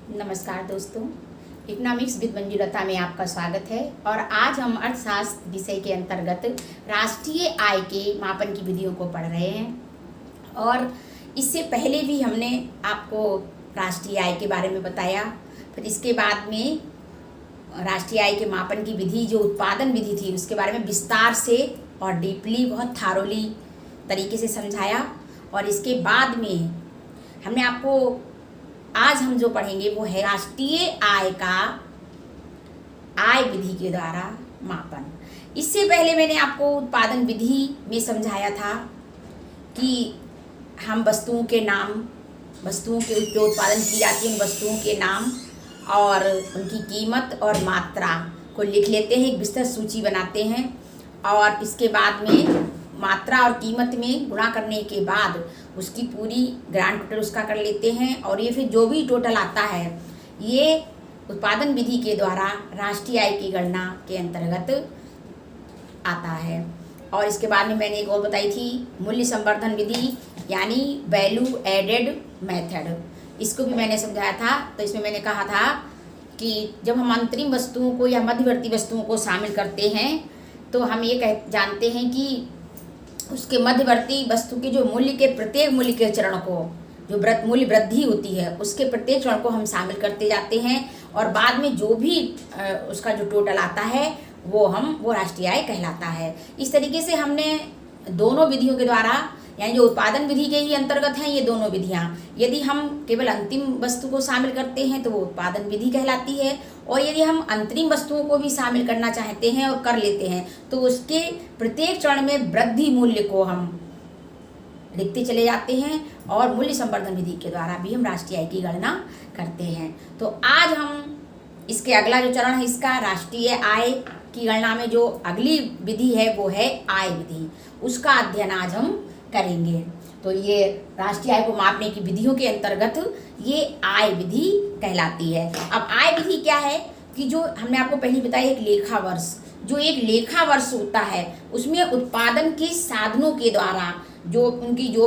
नमस्कार दोस्तों, economics with Manjulata में आपका स्वागत है। और आज हम अर्थशास्त्र विषय के अंतर्गत राष्ट्रीय आय के मापन की विधियों को पढ़ रहे हैं। और इससे पहले भी हमने आपको राष्ट्रीय आय के बारे में बताया। फिर इसके बाद में राष्ट्रीय आय के मापन की विधि जो उत्पादन विधि थी उसके बारे में विस्तार से और डीपली बहुत थारोली तरीके से समझाया। और इसके बाद में हमने आपको आज हम जो पढ़ेंगे वो है राष्ट्रीय आय का आय विधि के द्वारा मापन। इससे पहले मैंने आपको उत्पादन विधि में समझाया था कि हम वस्तुओं के नाम, वस्तुओं के जो उत्पादन की जाती है उन वस्तुओं के नाम और उनकी कीमत और मात्रा को लिख लेते हैं, एक विस्तृत सूची बनाते हैं। और इसके बाद में मात्रा और कीमत में गुणा करने के बाद उसकी पूरी ग्रांड टोटल उसका कर लेते हैं। और ये फिर जो भी टोटल आता है ये उत्पादन विधि के द्वारा राष्ट्रीय आय की गणना के अंतर्गत आता है। और इसके बाद में मैंने एक और बताई थी मूल्य संवर्धन विधि, यानी वैल्यू एडेड मेथड। इसको भी मैंने समझाया था। तो इसमें मैंने कहा था कि जब हम अंतरिम वस्तुओं को या मध्यवर्ती वस्तुओं को शामिल करते हैं तो हम ये जानते हैं कि उसके मध्यवर्ती वस्तु के जो मूल्य के प्रत्येक मूल्य के चरण को, जो मूल्य वृद्धि होती है उसके प्रत्येक चरण को हम शामिल करते जाते हैं। और बाद में जो भी उसका जो टोटल आता है वो राष्ट्रीय आय कहलाता है। इस तरीके से हमने दोनों विधियों के द्वारा, यानी जो उत्पादन विधि के ही अंतर्गत हैं ये दोनों विधियाँ, यदि हम केवल अंतिम वस्तु को शामिल करते हैं तो वो उत्पादन विधि कहलाती है। और यदि हम अंतरिम वस्तुओं को भी शामिल करना चाहते हैं और कर लेते हैं तो उसके प्रत्येक चरण में वृद्धि मूल्य को हम लिखते चले जाते हैं। और मूल्य संवर्धन विधि के द्वारा भी हम राष्ट्रीय आय की गणना करते हैं। तो आज हम इसके अगला जो चरण है इसका राष्ट्रीय आय की गणना में जो अगली विधि है वो है आय विधि, उसका अध्ययन आज हम करेंगे। तो ये राष्ट्रीय आय को मापने की विधियों के अंतर्गत ये आय विधि कहलाती है। अब आय विधि क्या है कि जो हमने आपको पहले बताया एक लेखा वर्ष, जो एक लेखा वर्ष होता है उसमें उत्पादन के साधनों के द्वारा जो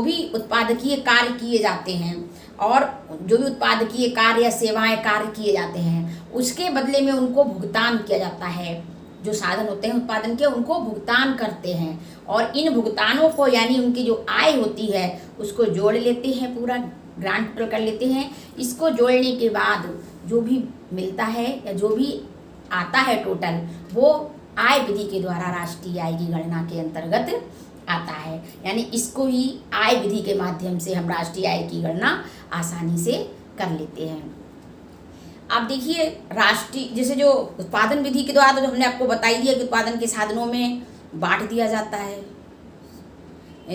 भी उत्पादकीय कार्य किए जाते हैं और जो भी उत्पादकीय कार्य या सेवाएं कार्य किए जाते हैं उसके बदले में उनको भुगतान किया जाता है। जो साधन होते हैं उत्पादन के उनको भुगतान करते हैं और इन भुगतानों को, यानी उनकी जो आय होती है उसको जोड़ लेते हैं, पूरा ग्रांड टोटल कर लेते हैं। इसको जोड़ने के बाद जो भी मिलता है या जो भी आता है टोटल वो आय विधि के द्वारा राष्ट्रीय आय की गणना के अंतर्गत आता है। यानी इसको ही आय विधि के माध्यम से हम राष्ट्रीय आय की गणना आसानी से कर लेते हैं। आप देखिए राष्ट्रीय, जैसे जो उत्पादन विधि के द्वारा तो हमने आपको बताई दिया कि उत्पादन के साधनों में बांट दिया जाता है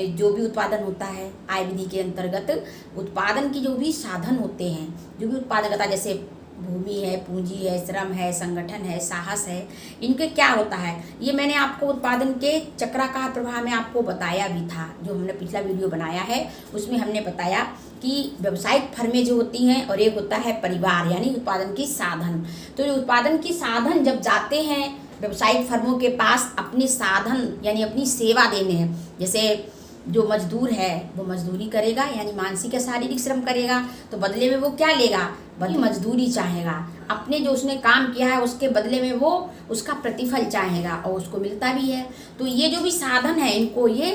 जो भी उत्पादन होता है। आय विधि के अंतर्गत उत्पादन की जो भी साधन होते हैं, जो भी उत्पादन करता है, जैसे भूमि है, पूंजी है, श्रम है, संगठन है, साहस है, इनके क्या होता है ये मैंने आपको उत्पादन के चक्राकार प्रवाह में आपको बताया भी था। जो हमने पिछला वीडियो बनाया है उसमें हमने बताया कि व्यावसायिक फर्में जो होती हैं और एक होता है परिवार, यानी उत्पादन की साधन। तो ये उत्पादन की साधन जब जाते हैं व्यावसायिक फर्मों के पास अपने साधन यानी अपनी सेवा देने, जैसे जो मजदूर है वो मजदूरी करेगा, यानी मानसिक या शारीरिक श्रम करेगा, तो बदले में वो क्या लेगा, मजदूरी चाहेगा। अपने जो उसने काम किया है उसके बदले में वो उसका प्रतिफल चाहेगा और उसको मिलता भी है। तो ये जो भी साधन है इनको ये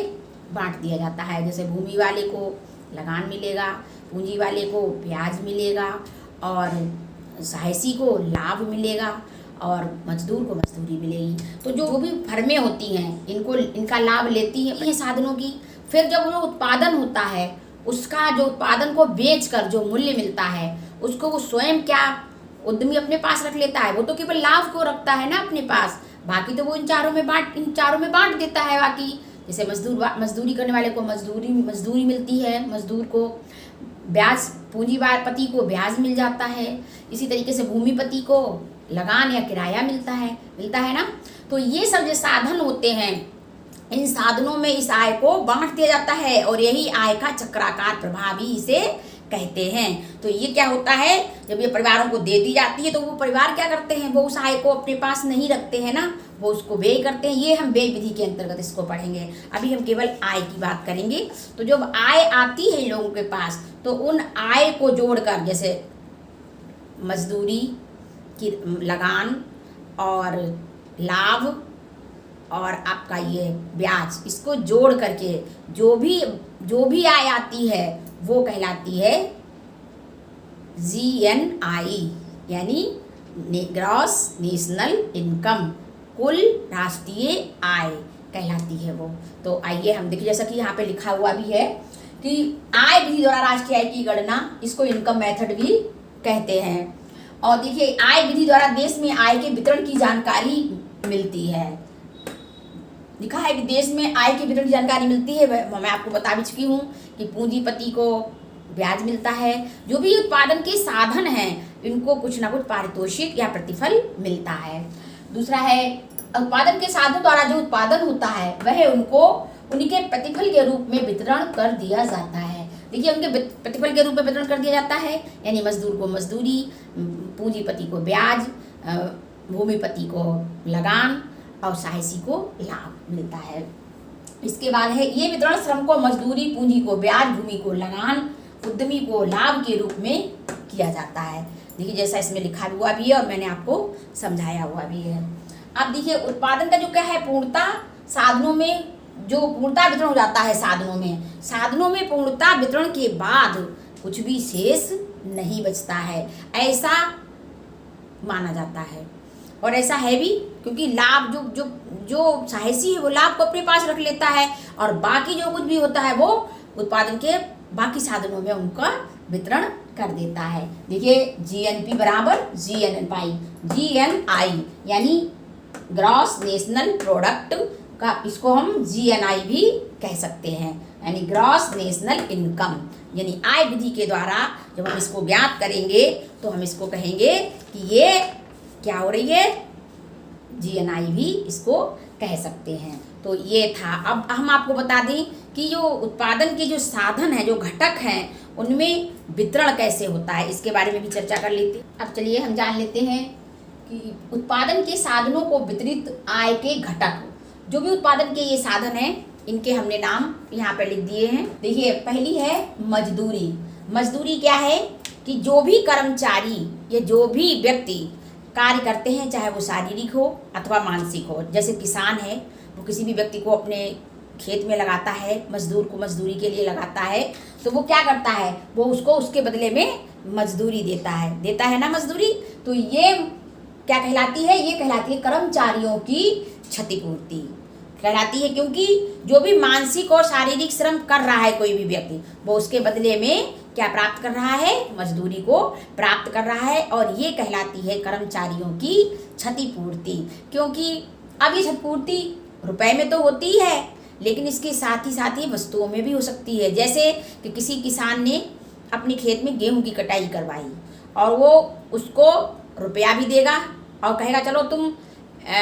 बांट दिया जाता है। जैसे भूमि वाले को लगान मिलेगा, पूंजी वाले को ब्याज मिलेगा और साहसी को लाभ मिलेगा और मजदूर को मजदूरी मिलेगी। तो जो भी फर्में होती हैं इनका लाभ लेती हैं ये साधनों की। फिर जब वो उत्पादन होता है उसका जो उत्पादन को बेचकर जो मूल्य मिलता है उसको वो स्वयं क्या उद्यमी अपने पास रख लेता है। वो तो केवल लाभ को रखता है ना अपने पास, बाकी तो वो इन चारों में बांट देता है। बाकी जैसे मजदूरी करने वाले को मजदूरी मिलती है, मजदूर को ब्याज, पूंजीपति को ब्याज मिल जाता है। इसी तरीके से भूमिपति को लगान या किराया मिलता है ना। तो ये सब जो साधन होते हैं इन साधनों में इस आय को बांट दिया जाता है और यही आय का चक्राकार प्रभाव ही इसे कहते हैं। तो ये क्या होता है, जब ये परिवारों को दे दी जाती है तो वो परिवार क्या करते हैं, वो उस आय को अपने पास नहीं रखते हैं ना, वो उसको व्यय करते हैं। ये हम व्यय विधि के अंतर्गत इसको पढ़ेंगे। अभी हम केवल आय की बात करेंगे। तो जब आय आती है लोगों के पास तो उन आय को जोड़कर, जैसे मजदूरी की लगान और लाभ और आपका ये ब्याज, इसको जोड़ करके जो भी आय आती है वो कहलाती है GNI, यानी ग्रॉस नेशनल इनकम, कुल राष्ट्रीय आय कहलाती है वो। तो आइए हम देखिए, जैसा कि यहाँ पे लिखा हुआ भी है कि आय विधि द्वारा राष्ट्रीय आय की गणना, इसको इनकम मेथड भी कहते हैं। और देखिए, आय विधि द्वारा देश में आय के वितरण की जानकारी मिलती है। लिखा है कि देश में आय के वितरण की जानकारी मिलती है। मैं आपको बता भी चुकी हूँ कि पूंजीपति को ब्याज मिलता है, जो भी उत्पादन के साधन हैं इनको कुछ ना कुछ पारितोषिक या प्रतिफल मिलता है। दूसरा है, उत्पादन के साधन द्वारा जो उत्पादन होता है वह उनको उनके प्रतिफल के रूप में वितरण कर दिया जाता है। देखिए, उनके प्रतिफल के रूप में वितरण कर दिया जाता है, यानी मजदूर को मजदूरी, पूंजीपति को ब्याज, भूमिपति को लगान और साहसी को लाभ मिलता है। इसके बाद है, ये वितरण श्रम को मजदूरी, पूंजी को ब्याज, भूमि को लगान, उद्यमी को लाभ के रूप में किया जाता है। देखिए, जैसा इसमें लिखा हुआ भी है और मैंने आपको समझाया हुआ भी है। अब देखिए, उत्पादन का जो क्या है, पूर्णता साधनों में जो पूर्णता वितरण हो जाता है, साधनों में पूर्णता वितरण के बाद कुछ भी शेष नहीं बचता है, ऐसा माना जाता है। और ऐसा है भी, क्योंकि लाभ जो साहसी है वो लाभ को अपने पास रख लेता है और बाकी जो कुछ भी होता है वो उत्पादन के बाकी साधनों में उनका वितरण कर देता है। देखिए, GNP बराबर GNI, यानी ग्रॉस नेशनल प्रोडक्ट का, इसको हम GNI भी कह सकते हैं, यानी ग्रॉस नेशनल इनकम। यानी आय विधि के द्वारा जब हम इसको ज्ञात करेंगे तो हम इसको कहेंगे कि ये क्या हो रही है, GNI भी इसको कह सकते हैं। तो ये था। अब हम आपको बता दें कि जो उत्पादन के जो साधन हैं, जो घटक हैं, उनमें वितरण कैसे होता है, इसके बारे में भी चर्चा कर लेते हैं। अब चलिए हम जान लेते हैं कि उत्पादन के साधनों को वितरित आय के घटक, जो भी उत्पादन के ये साधन हैं, इनके हमने नाम यहाँ पर लिख दिए हैं। देखिए, पहली है मजदूरी। मजदूरी क्या है कि जो भी कर्मचारी या जो भी व्यक्ति कार्य करते हैं, चाहे वो शारीरिक हो अथवा मानसिक हो, जैसे किसान है, वो किसी भी व्यक्ति को अपने खेत में लगाता है, मजदूर को मजदूरी के लिए लगाता है, तो वो क्या करता है, वो उसको उसके बदले में मजदूरी देता है ना मजदूरी। तो ये क्या कहलाती है, ये कहलाती है कर्मचारियों की क्षतिपूर्ति कहलाती है, क्योंकि जो भी मानसिक और शारीरिक श्रम कर रहा है कोई भी व्यक्ति, वो उसके बदले में क्या प्राप्त कर रहा है, मजदूरी को प्राप्त कर रहा है, और ये कहलाती है कर्मचारियों की क्षतिपूर्ति। क्योंकि अब ये क्षतिपूर्ति रुपए में तो होती है, लेकिन इसके साथ ही वस्तुओं में भी हो सकती है। जैसे कि किसी किसान ने अपने खेत में गेहूं की कटाई करवाई और वो उसको रुपया भी देगा और कहेगा चलो तुम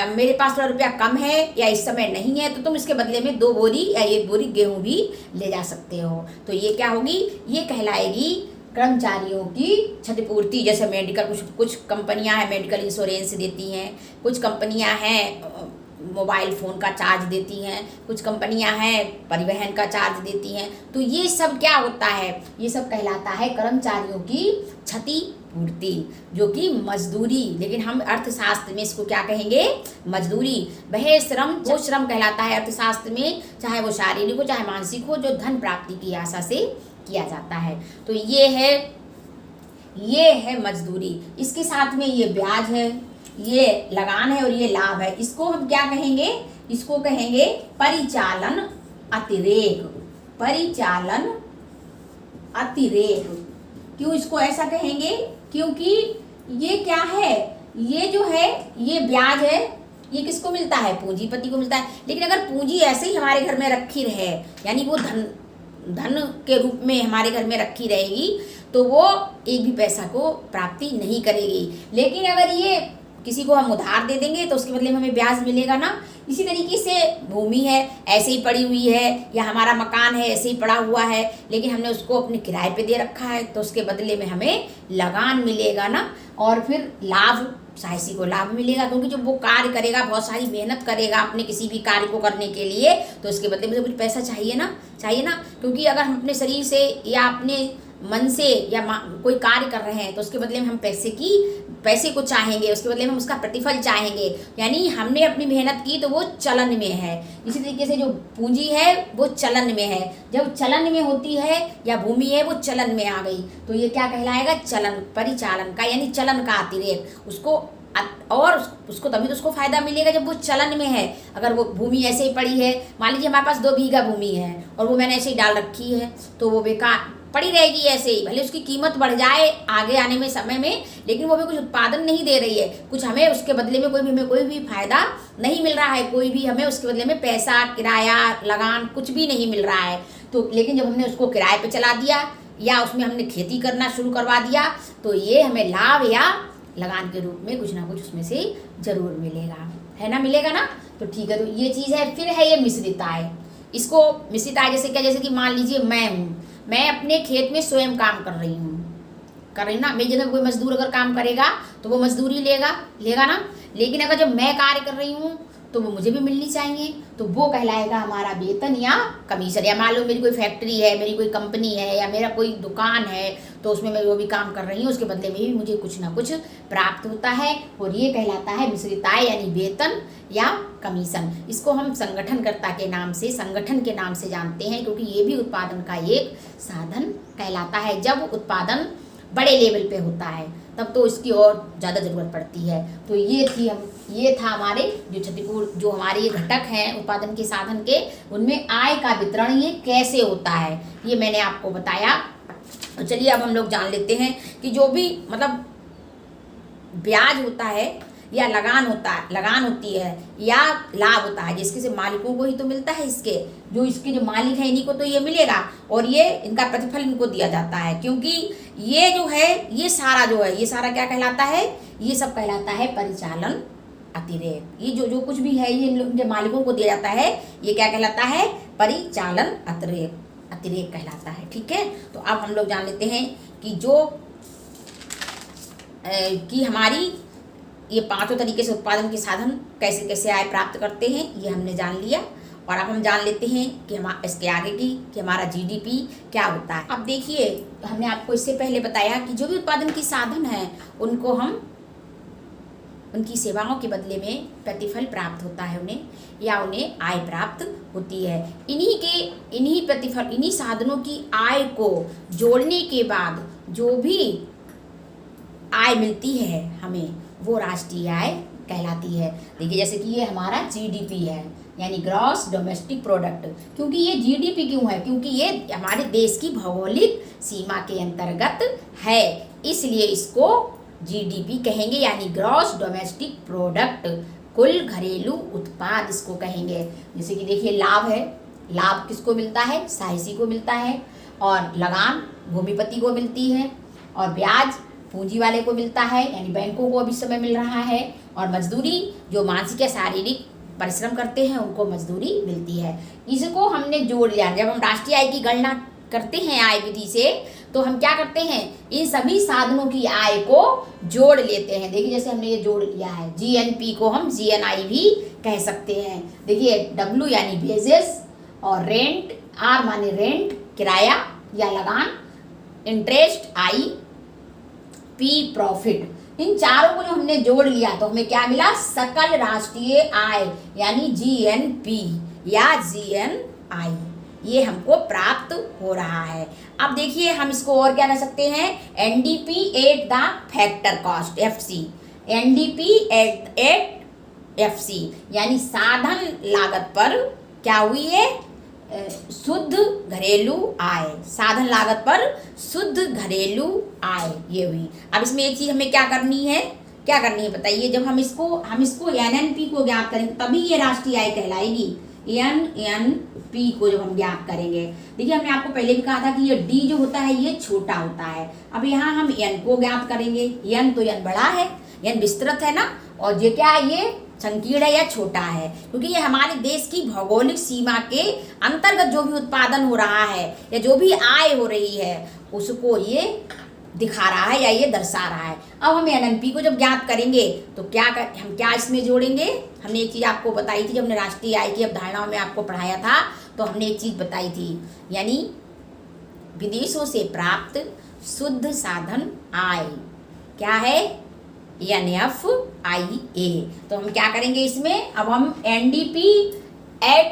मेरे पास थोड़ा रुपया कम है या इस समय नहीं है, तो तुम इसके बदले में 2 बोरी या 1 बोरी गेहूं भी ले जा सकते हो। तो ये क्या होगी, ये कहलाएगी कर्मचारियों की क्षतिपूर्ति। जैसे मेडिकल, कुछ कंपनियां हैं मेडिकल इंश्योरेंस देती हैं, कुछ कंपनियां हैं मोबाइल फ़ोन का चार्ज देती हैं, कुछ कंपनियां हैं परिवहन का चार्ज देती हैं। तो ये सब क्या होता है, ये सब कहलाता है कर्मचारियों की क्षतिपूर्ति, जो कि मजदूरी, लेकिन हम अर्थशास्त्र में इसको क्या कहेंगे, मजदूरी। वह श्रम, वो श्रम कहलाता है अर्थशास्त्र में, चाहे वो शारीरिक हो चाहे मानसिक हो, जो धन प्राप्ति की आशा से किया जाता है। तो ये है मजदूरी। इसके साथ में ये ब्याज है, ये लगान है और ये लाभ है। इसको हम क्या कहेंगे, इसको कहेंगे परिचालन अतिरेक। परिचालन अतिरेक। क्यों इसको ऐसा कहेंगे, क्योंकि ये क्या है, ये जो है ये ब्याज है, ये किसको मिलता है, पूंजीपति को मिलता है। लेकिन अगर पूंजी ऐसे ही हमारे घर में रखी रहे, यानी वो धन के रूप में हमारे घर में रखी रहेगी, तो वो एक भी पैसा को प्राप्ति नहीं करेगी। लेकिन अगर ये किसी को हम उधार दे देंगे तो उसके बदले में हमें ब्याज मिलेगा ना। इसी तरीके से भूमि है ऐसे ही पड़ी हुई है, या हमारा मकान है ऐसे ही पड़ा हुआ है, लेकिन हमने उसको अपने किराए पे दे रखा है, तो उसके बदले में हमें लगान मिलेगा ना। और फिर लाभ, साहसी को लाभ मिलेगा, क्योंकि जब वो कार्य करेगा, बहुत सारी मेहनत करेगा अपने किसी भी कार्य को करने के लिए, तो उसके बदले में तो कुछ पैसा चाहिए ना। क्योंकि अगर हम अपने शरीर से या अपने मन से या कोई कार्य कर रहे हैं तो उसके बदले में हम पैसे को चाहेंगे, उसके बदले में हम उसका प्रतिफल चाहेंगे, यानी हमने अपनी मेहनत की तो वो चलन में है। इसी तरीके से जो पूंजी है वो चलन में है, जब चलन में होती है या भूमि है वो चलन में आ गई तो ये क्या कहलाएगा, चलन, परिचालन का यानी चलन का अतिरेक। उसको तभी तो उसको फायदा मिलेगा जब वो चलन में है। अगर वो भूमि ऐसे ही पड़ी है, मान लीजिए हमारे पास 2 बीघा भूमि है और वो मैंने ऐसे ही डाल रखी है तो वो बेकार पड़ी रहेगी ऐसे ही, भले उसकी कीमत बढ़ जाए आगे आने में समय में, लेकिन वो हमें कुछ उत्पादन नहीं दे रही है, कुछ हमें उसके बदले में कोई भी फायदा नहीं मिल रहा है, कोई भी हमें उसके बदले में पैसा, किराया, लगान कुछ भी नहीं मिल रहा है। तो लेकिन जब हमने उसको किराए पे चला दिया या उसमें हमने खेती करना शुरू करवा दिया तो ये हमें लाभ या लगान के रूप में कुछ ना कुछ उसमें से जरूर मिलेगा, है ना, मिलेगा ना। तो ठीक है, तो ये चीज़ है। फिर है ये मिश्रित आय। इसको मिश्रित आय जैसे क्या, जैसे कि मान लीजिए मैं अपने खेत में स्वयं काम कर रही ना, मेरी जगह कोई मजदूर अगर काम करेगा तो वो मजदूरी लेगा ना, लेकिन अगर जब मैं कार्य कर रही हूँ तो वो मुझे भी मिलनी चाहिए, तो वो कहलाएगा हमारा वेतन या कमीशन। या मान लो मेरी कोई फैक्ट्री है, मेरी कोई कंपनी है या मेरा कोई दुकान है तो उसमें मैं जो भी काम कर रही हूँ उसके बदले में भी मुझे कुछ ना कुछ प्राप्त होता है और ये कहलाता है मिश्रित आय यानी वेतन या कमीशन। इसको हम संगठनकर्ता के नाम से, संगठन के नाम से जानते हैं क्योंकि ये भी उत्पादन का एक साधन कहलाता है। जब उत्पादन बड़े लेवल पे होता है तब तो इसकी और ज़्यादा ज़रूरत पड़ती है। तो ये था हमारे जो क्षतिपूर्ति, जो हमारे ये घटक हैं उत्पादन के साधन के, उनमें आय का वितरण ये कैसे होता है ये मैंने आपको बताया। तो चलिए अब हम लोग जान लेते हैं कि जो भी मतलब ब्याज होता है या लगान होती है या लाभ होता है, जिसके से मालिकों को ही तो मिलता है, इसके जो मालिक हैं इन्हीं को तो ये मिलेगा और ये इनका प्रतिफल इनको दिया जाता है। क्योंकि ये जो है ये सारा क्या कहलाता है, ये सब कहलाता है परिचालन अतिरेक। ये जो कुछ भी है ये इनके मालिकों को दिया जाता है, ये क्या कहलाता है, परिचालन अतिरेक कहलाता है। ठीक है, तो अब हम लोग जान लेते हैं कि हमारी ये 5 तरीके से उत्पादन के साधन कैसे कैसे आय प्राप्त करते हैं, ये हमने जान लिया। और अब हम जान लेते हैं कि हम इसके आगे कि हमारा जीडीपी क्या होता है। अब देखिए, हमने आपको इससे पहले बताया कि जो भी उत्पादन के साधन हैं उनको हम उनकी सेवाओं के बदले में प्रतिफल प्राप्त होता है उन्हें आय प्राप्त होती है। इन्हीं साधनों की आय को जोड़ने के बाद जो भी आय मिलती है हमें वो राष्ट्रीय आय कहलाती है। देखिए जैसे कि ये हमारा जीडीपी है यानी ग्रॉस डोमेस्टिक प्रोडक्ट। क्योंकि ये जीडीपी क्यों है, क्योंकि ये हमारे देश की भौगोलिक सीमा के अंतर्गत है, इसलिए इसको जीडीपी कहेंगे यानी ग्रॉस डोमेस्टिक प्रोडक्ट, कुल घरेलू उत्पाद इसको कहेंगे। जैसे कि देखिए लाभ किसको मिलता है, साहसी को मिलता है, और लगान भूमिपति को मिलती है, और ब्याज पूंजी वाले को मिलता है यानी बैंकों को अभी समय मिल रहा है, और मजदूरी जो मानसिक या शारीरिक परिश्रम करते हैं उनको मजदूरी मिलती है। इसको हमने जोड़ लिया। जब हम राष्ट्रीय आय की गणना करते हैं आय विधि से तो हम क्या करते हैं, इन सभी साधनों की आय को जोड़ लेते हैं। देखिए जैसे हमने ये जोड़ लिया है, जीएनपी को हम जीएनआई भी कह सकते हैं। देखिए डब्ल्यू यानी वेजेस, और रेंट, आर माने रेंट किराया या लगान, इंटरेस्ट आई, पी प्रॉफिट। इन चारों को जो हमने जोड़ लिया तो हमें क्या मिला, सकल राष्ट्रीय आय यानी जीएनपी या जीएनआई, ये हमको प्राप्त हो रहा है। अब देखिए हम इसको और क्या कह सकते हैं, NDP at the factor cost, FC, NDP at FC यानी साधन लागत पर क्या हुई है, शुद्ध घरेलू आय, साधन लागत पर शुद्ध घरेलू आय ये हुई। अब इसमें एक चीज हमें क्या करनी है बताइए, जब हम इसको एनएनपी को ज्ञात करेंगे तभी ये राष्ट्रीय आय कहलाएगी। एनएनपी को जब हम ज्ञात करेंगे, देखिए हमने आपको पहले भी कहा था कि ये डी जो होता है ये छोटा होता है। अब यहाँ हम एन को ज्ञात करेंगे, एन तो एन बड़ा है, एन विस्तृत है ना, और ये क्या है, ये संकीर्ण है या छोटा है, क्योंकि ये हमारे देश की भौगोलिक सीमा के अंतर्गत जो भी उत्पादन हो रहा है या जो भी आय हो रही है उसको ये दिखा रहा है या ये दर्शा रहा है। अब हम एनएनपी को जब ज्ञात करेंगे तो हम क्या इसमें जोड़ेंगे, हमने एक चीज़ आपको बताई थी जब हमने राष्ट्रीय आय की अवधारणाओं में आपको पढ़ाया था, तो हमने एक चीज़ बताई थी, यानी विदेशों से प्राप्त शुद्ध साधन आय। क्या है? NFIA। तो हम क्या करेंगे इसमें? अब हम NDP एट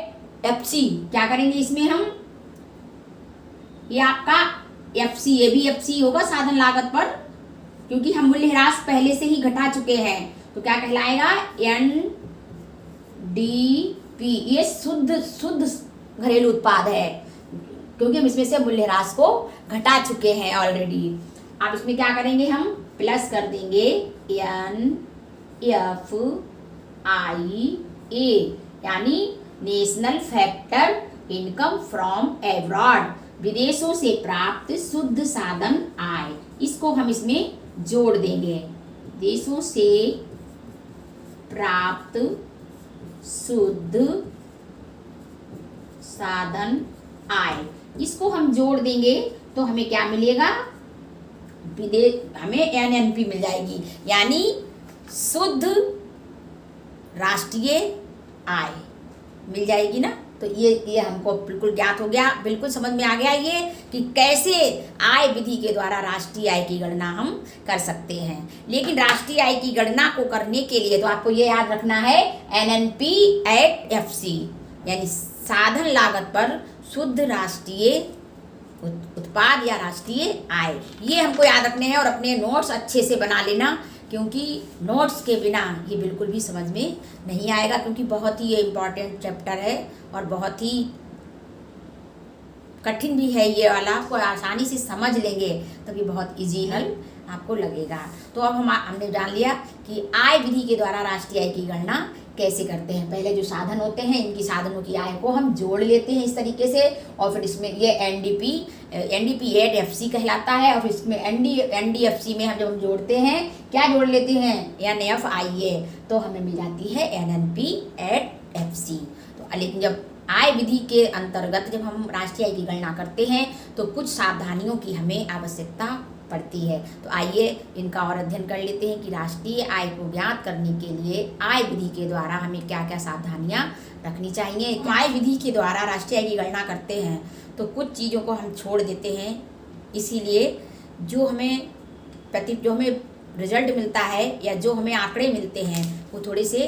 FC क्या करेंगे इसमें हम? ये आपका FC, ये भी FC होगा साधन लागत पर, क्योंकि हम मूल्यह्रास पहले से ही घटा चुके हैं। तो क्या कहलाएगा? NDP। ये शुद्ध घरेलू उत्पाद है, क्योंकि हम इसमें से मूल्यह्रास को घटा चुके हैं ऑलरेडी। अब इसमें क्या करेंगे? हम प्लस कर देंगे NFIA, यानी national factor income from abroad, विदेशों से प्राप्त शुद्ध साधन आय। इसको हम इसमें जोड़ देंगे, विदेशों से प्राप्त शुद्ध साधन आय। इसको हम जोड़ देंगे तो हमें क्या मिलेगा? हमें NNP मिल जाएगी, यानी शुद्ध राष्ट्रीय आय मिल जाएगी ना। तो ये हमको बिल्कुल ज्ञात हो गया, बिल्कुल समझ में आ गया ये कि कैसे आय विधि के द्वारा राष्ट्रीय आय की गणना हम कर सकते हैं। लेकिन राष्ट्रीय आय की गणना को करने के लिए तो आपको ये याद रखना है NNP एट FC, यानी साधन लागत पर शुद्ध राष्ट्रीय उत्पाद या राष्ट्रीय आय। ये हमको याद रखने हैं और अपने नोट्स अच्छे से बना लेना, क्योंकि नोट्स के बिना ये बिल्कुल भी समझ में नहीं आएगा, क्योंकि बहुत ही ये इम्पॉर्टेंट चैप्टर है और बहुत ही कठिन भी है ये वाला। को आसानी से समझ लेंगे तभी बहुत इजीनल आपको लगेगा। तो अब हमने जान लिया कि आय विधि के द्वारा राष्ट्रीय आय की गणना कैसे करते हैं। पहले जो साधन होते हैं, इनकी साधनों की आय को हम जोड़ लेते हैं इस तरीके से, और फिर इसमें ये NDP एट FC कहलाता है, और फिर इसमें NDFC में हम जब हम जोड़ते हैं, क्या जोड़ लेते हैं? NFIA, तो हमें मिल जाती है NNP एट FC। तो लेकिन जब आय विधि के अंतर्गत जब हम राष्ट्रीय आय की गणना करते हैं तो कुछ सावधानियों की हमें आवश्यकता पड़ती है। तो आइए इनका और अध्ययन कर लेते हैं कि राष्ट्रीय आय को ज्ञात करने के लिए आय विधि के द्वारा हमें क्या क्या सावधानियां रखनी चाहिए। तो आय विधि के द्वारा राष्ट्रीय आय की गणना करते हैं तो कुछ चीज़ों को हम छोड़ देते हैं, इसीलिए जो हमें रिजल्ट मिलता है या जो हमें आंकड़े मिलते हैं वो थोड़े से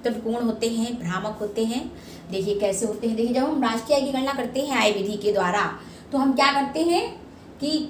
त्रुटिपूर्ण होते हैं, भ्रामक होते हैं। देखिए कैसे होते हैं। देखिए जब हम राष्ट्रीय आय की गणना करते हैं आय विधि के द्वारा, तो हम क्या करते हैं कि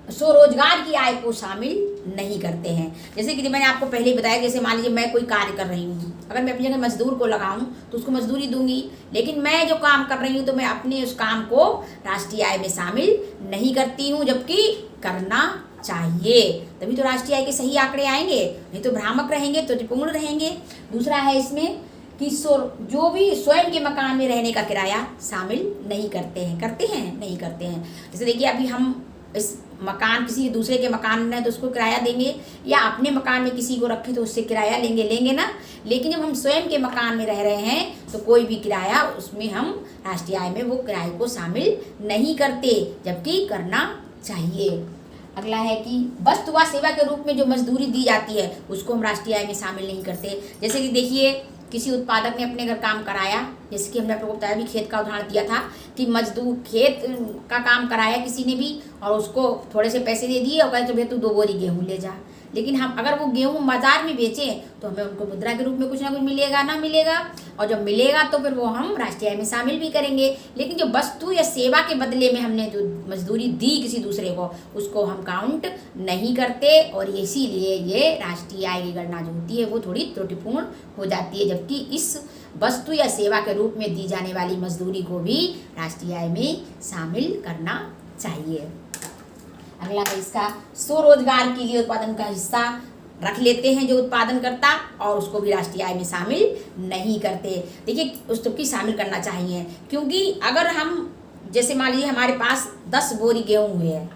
स्वरोजगार की आय को शामिल नहीं करते हैं। जैसे कि मैंने आपको पहले बताया, जैसे मान लीजिए मैं कोई कार्य कर रही हूँ, अगर मैं अपनी जगह मजदूर को लगाऊं तो उसको मजदूरी दूंगी, लेकिन मैं जो काम कर रही हूँ तो मैं अपने उस काम को राष्ट्रीय आय में शामिल नहीं करती हूँ, जबकि करना चाहिए। तभी तो राष्ट्रीय आय के सही आंकड़े आएंगे, नहीं तो भ्रामक रहेंगे, तो त्रुटिपूर्ण रहेंगे। दूसरा है इसमें कि जो भी स्वयं के मकान में रहने का किराया शामिल नहीं करते हैं, नहीं करते हैं। जैसे देखिए अभी हम इस मकान किसी दूसरे के मकान में तो उसको किराया देंगे, या अपने मकान में किसी को रखें तो उससे किराया लेंगे ना। लेकिन जब हम स्वयं के मकान में रह रहे हैं तो कोई भी किराया उसमें हम राष्ट्रीय आय में वो किराए को शामिल नहीं करते, जबकि करना चाहिए। अगला है कि वस्तु व सेवा के रूप में जो मजदूरी दी जाती है उसको हम राष्ट्रीय आय में शामिल नहीं करते। जैसे कि देखिए किसी उत्पादक ने अपने घर काम कराया, जैसे कि हमने आपको बताया भी, खेत का उदाहरण दिया था कि मजदूर खेत का काम कराया किसी ने भी, और उसको थोड़े से पैसे दे दिए और कहे तो भैया तू 2 बोरी गेहूँ ले जा। लेकिन हम अगर वो गेहूँ बाजार में बेचें तो हमें उनको मुद्रा के रूप में कुछ ना कुछ मिलेगा ना मिलेगा, और जब मिलेगा तो फिर वो हम राष्ट्रीय आय में शामिल भी करेंगे। लेकिन जो वस्तु या सेवा के बदले में हमने जो मजदूरी दी किसी दूसरे को, उसको हम काउंट नहीं करते, और इसीलिए ये राष्ट्रीय आय की गणना जो होती है वो थोड़ी त्रुटिपूर्ण हो जाती है, जबकि इस वस्तु या सेवा के रूप में दी जाने वाली मजदूरी को भी राष्ट्रीय आय में शामिल करना चाहिए। अगला है इसका स्वरोजगार के लिए उत्पादन का हिस्सा रख लेते हैं जो उत्पादन करता, और उसको भी राष्ट्रीय आय में शामिल नहीं करते। देखिए उसको शामिल करना चाहिए, क्योंकि अगर हम जैसे मान लीजिए हमारे पास 10 बोरी गेहूँ हुए हैं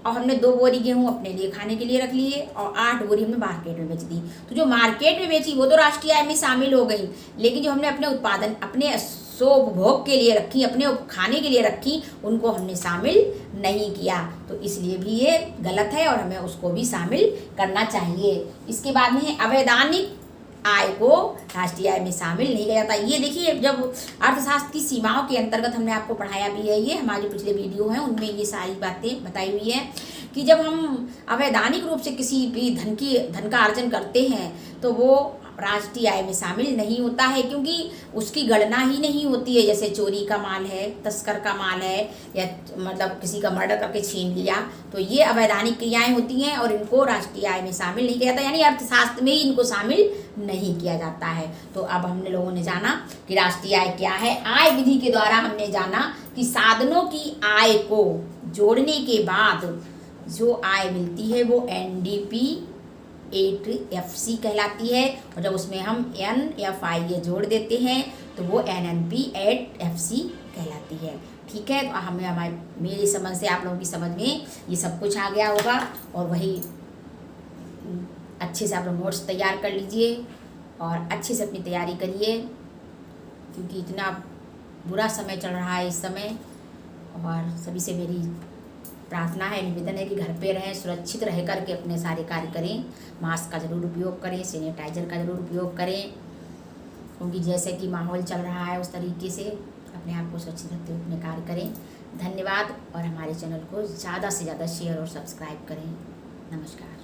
और हमने 2 बोरी गेहूँ अपने लिए खाने के लिए रख लिए और 8 बोरी हमने मार्केट में बेच दी, तो जो मार्केट में बेची वो तो राष्ट्रीय आय में शामिल हो गई, लेकिन जो हमने अपने उत्पादन अपने स्वोपभोग के लिए रखी, अपने खाने के लिए रखी, उनको हमने शामिल नहीं किया। तो इसलिए भी ये गलत है और हमें उसको भी शामिल करना चाहिए। इसके बाद में है अवैधानिक आय को राष्ट्रीय आय में शामिल नहीं किया जाता। ये देखिए, जब अर्थशास्त्र की सीमाओं के अंतर्गत हमने आपको पढ़ाया भी है, ये हमारे पिछले वीडियो हैं उनमें ये सारी बातें बताई हुई है कि जब हम अवैधानिक रूप से किसी भी धन का अर्जन करते हैं तो वो राष्ट्रीय आय में शामिल नहीं होता है, क्योंकि उसकी गणना ही नहीं होती है। जैसे चोरी का माल है, तस्कर का माल है, या मतलब किसी का मर्डर करके छीन लिया, तो ये अवैधानिक क्रियाएं होती हैं और इनको राष्ट्रीय आय में शामिल नहीं किया जाता, यानी अर्थशास्त्र में ही इनको शामिल नहीं किया जाता है। तो अब हमने लोगों ने जाना कि राष्ट्रीय आय क्या है। आय विधि के द्वारा हमने जाना कि साधनों की आय को जोड़ने के बाद जो आय मिलती है वो NDP 8FC कहलाती है, और जब उसमें हम NFI जोड़ देते हैं तो वो NNP 8FC कहलाती है। ठीक है, तो हमें मेरी समझ से आप लोगों की समझ में ये सब कुछ आ गया होगा, और वही अच्छे से आप लोग नोट्स तैयार कर लीजिए और अच्छे से अपनी तैयारी करिए, क्योंकि इतना बुरा समय चल रहा है इस समय। और सभी से मेरी प्रार्थना है, निवेदन है कि घर पे रहें, सुरक्षित रह करके अपने सारे कार्य करें। मास्क का ज़रूर उपयोग करें, सैनिटाइजर का ज़रूर उपयोग करें, क्योंकि जैसे कि माहौल चल रहा है उस तरीके से अपने आप को सुरक्षित रखते हुए अपने कार्य करें। धन्यवाद, और हमारे चैनल को ज़्यादा से ज़्यादा शेयर और सब्सक्राइब करें। नमस्कार।